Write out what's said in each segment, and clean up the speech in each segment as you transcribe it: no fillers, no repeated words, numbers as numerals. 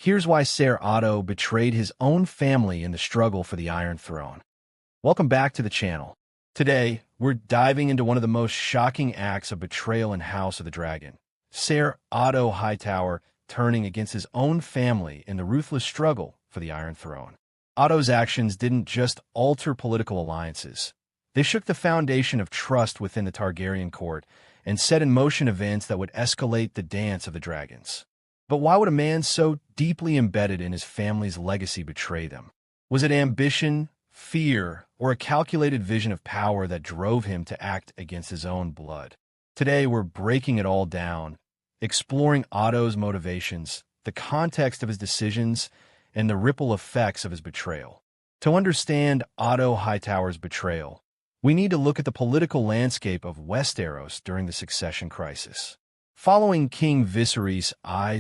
Here's why Ser Otto betrayed his own family in the struggle for the Iron Throne. Welcome back to the channel. Today, we're diving into one of the most shocking acts of betrayal in House of the Dragon. Ser Otto Hightower turning against his own family in the ruthless struggle for the Iron Throne. Otto's actions didn't just alter political alliances. They shook the foundation of trust within the Targaryen court and set in motion events that would escalate the dance of the dragons. But why would a man so deeply embedded in his family's legacy betray them? Was it ambition, fear, or a calculated vision of power that drove him to act against his own blood? Today, we're breaking it all down, exploring Otto's motivations, the context of his decisions, and the ripple effects of his betrayal. To understand Otto Hightower's betrayal, we need to look at the political landscape of Westeros during the succession crisis. Following King Viserys'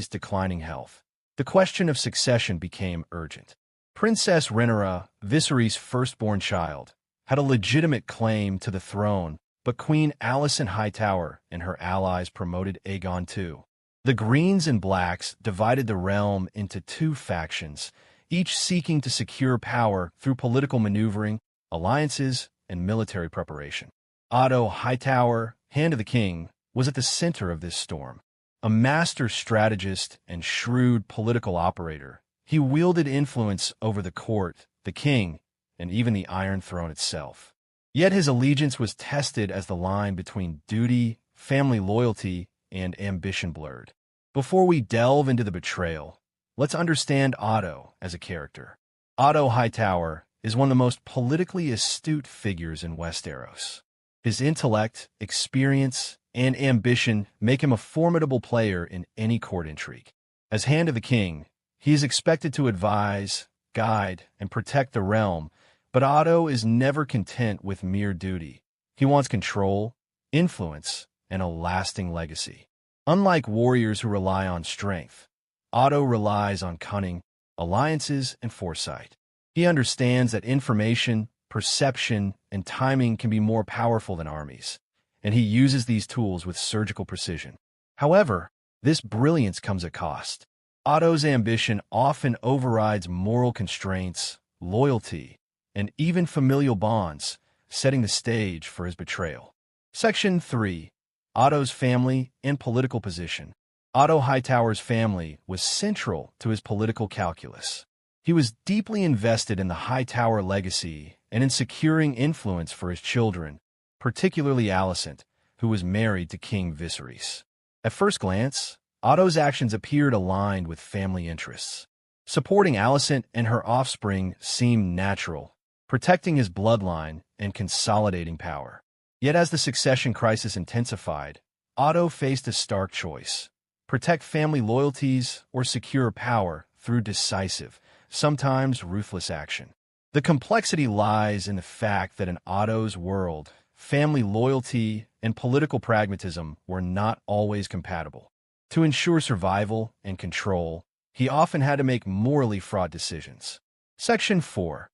declining health, the question of succession became urgent. Princess Rhaenyra, Viserys' firstborn child, had a legitimate claim to the throne, but Queen Alicent Hightower and her allies promoted Aegon II. The Greens and Blacks divided the realm into two factions, each seeking to secure power through political maneuvering, alliances, and military preparation. Otto Hightower, Hand of the King, was at the center of this storm. A master strategist and shrewd political operator, he wielded influence over the court, the king, and even the Iron Throne itself. Yet his allegiance was tested as the line between duty, family loyalty, and ambition blurred. Before we delve into the betrayal, let's understand Otto as a character. Otto Hightower is one of the most politically astute figures in Westeros. His intellect, experience, and ambition make him a formidable player in any court intrigue. As Hand of the King, he is expected to advise, guide, and protect the realm, but Otto is never content with mere duty. He wants control, influence, and a lasting legacy. Unlike warriors who rely on strength, Otto relies on cunning, alliances, and foresight. He understands that information, perception, and timing can be more powerful than armies, and he uses these tools with surgical precision. However, this brilliance comes at cost. Otto's ambition often overrides moral constraints, loyalty, and even familial bonds, setting the stage for his betrayal. Section 3. Otto's family and political position. Otto Hightower's family was central to his political calculus. He was deeply invested in the Hightower legacy and in securing influence for his children, particularly Alicent, who was married to King Viserys. At first glance, Otto's actions appeared aligned with family interests. Supporting Alicent and her offspring seemed natural, protecting his bloodline and consolidating power. Yet as the succession crisis intensified, Otto faced a stark choice: protect family loyalties or secure power through decisive, sometimes ruthless action. The complexity lies in the fact that in Otto's world, family loyalty and political pragmatism were not always compatible. To ensure survival and control, he often had to make morally fraught decisions. Section 4.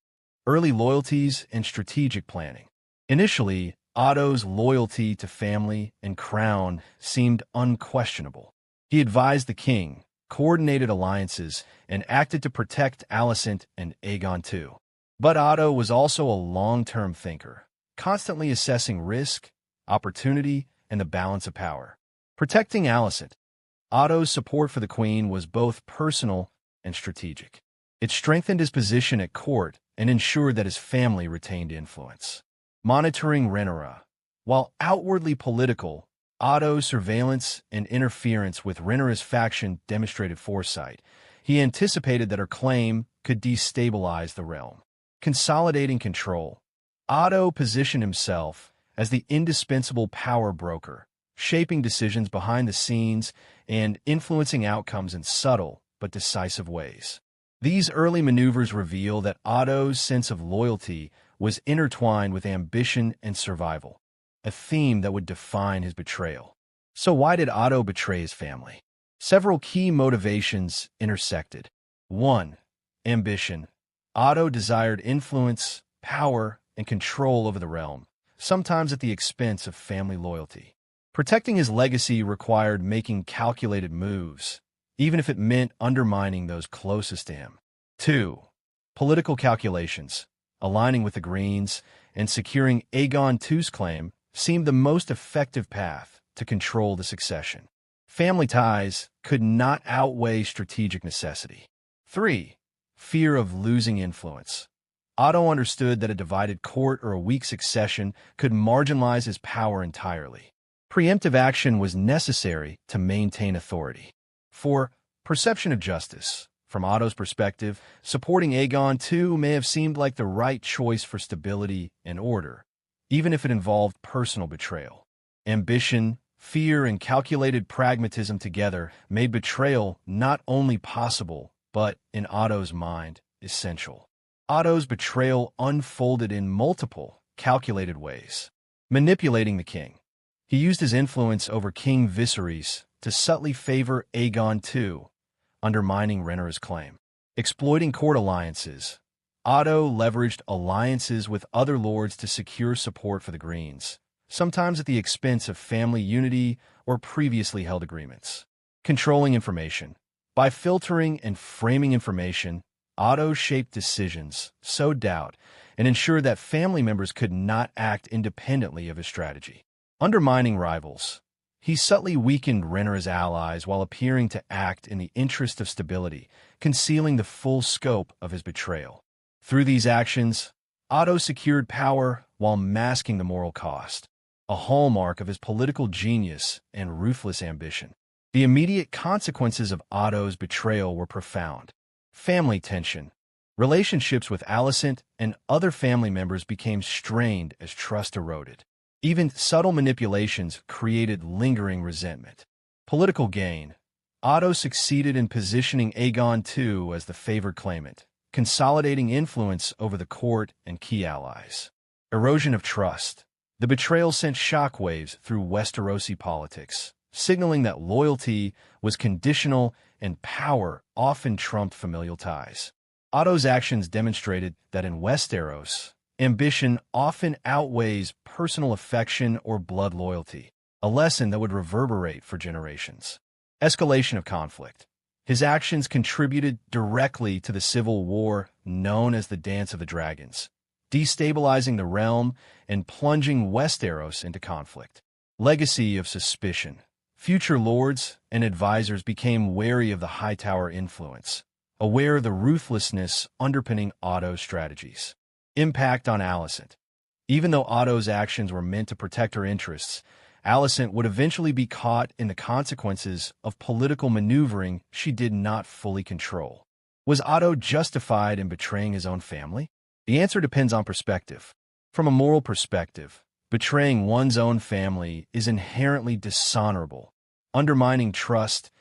Early loyalties and strategic planning. Initially, Otto's loyalty to family and crown seemed unquestionable. He advised the king, coordinated alliances, and acted to protect Alicent and Aegon II. But Otto was also a long-term thinker, constantly assessing risk, opportunity, and the balance of power. Protecting Alicent, Otto's support for the queen was both personal and strategic. It strengthened his position at court and ensured that his family retained influence. Monitoring Rhaenyra. While outwardly political, Otto's surveillance and interference with Rhaenyra's faction demonstrated foresight. He anticipated that her claim could destabilize the realm. Consolidating control, Otto positioned himself as the indispensable power broker, shaping decisions behind the scenes and influencing outcomes in subtle but decisive ways. These early maneuvers reveal that Otto's sense of loyalty was intertwined with ambition and survival, a theme that would define his betrayal. So why did Otto betray his family? Several key motivations intersected. 1. Ambition. Otto desired influence, power, and control over the realm, sometimes at the expense of family loyalty. Protecting his legacy required making calculated moves, even if it meant undermining those closest to him. 2. Political calculations. Aligning with the Greens and securing Aegon II's claim seemed the most effective path to control the succession. Family ties could not outweigh strategic necessity. 3. Fear of losing influence. Otto understood that a divided court or a weak succession could marginalize his power entirely. Preemptive action was necessary to maintain authority. 4. Perception of justice. From Otto's perspective, supporting Aegon II may have seemed like the right choice for stability and order, even if it involved personal betrayal. Ambition, fear, and calculated pragmatism together made betrayal not only possible, but, in Otto's mind, essential. Otto's betrayal unfolded in multiple, calculated ways. Manipulating the king. He used his influence over King Viserys to subtly favor Aegon II, undermining Rhaenyra's claim. Exploiting court alliances. Otto leveraged alliances with other lords to secure support for the Greens, sometimes at the expense of family unity or previously held agreements. Controlling information. By filtering and framing information, Otto shaped decisions, sowed doubt, and ensured that family members could not act independently of his strategy. Undermining rivals. He subtly weakened Rhaenyra's allies while appearing to act in the interest of stability, concealing the full scope of his betrayal. Through these actions, Otto secured power while masking the moral cost, a hallmark of his political genius and ruthless ambition. The immediate consequences of Otto's betrayal were profound. Family tension. Relationships with Alicent and other family members became strained as trust eroded. Even subtle manipulations created lingering resentment. Political gain. Otto succeeded in positioning Aegon II as the favored claimant, consolidating influence over the court and key allies. Erosion of trust. The betrayal sent shockwaves through Westerosi politics, signaling that loyalty was conditional and power often trumped familial ties. Otto's actions demonstrated that in Westeros, ambition often outweighs personal affection or blood loyalty, a lesson that would reverberate for generations. Escalation of conflict. His actions contributed directly to the civil war known as the Dance of the Dragons, destabilizing the realm and plunging Westeros into conflict. Legacy of suspicion. Future lords and advisors became wary of the Hightower influence, aware of the ruthlessness underpinning Otto's strategies. Impact on Alicent. Even though Otto's actions were meant to protect her interests, Alicent would eventually be caught in the consequences of political maneuvering she did not fully control. Was Otto justified in betraying his own family? The answer depends on perspective. From a moral perspective, betraying one's own family is inherently dishonorable, undermining trust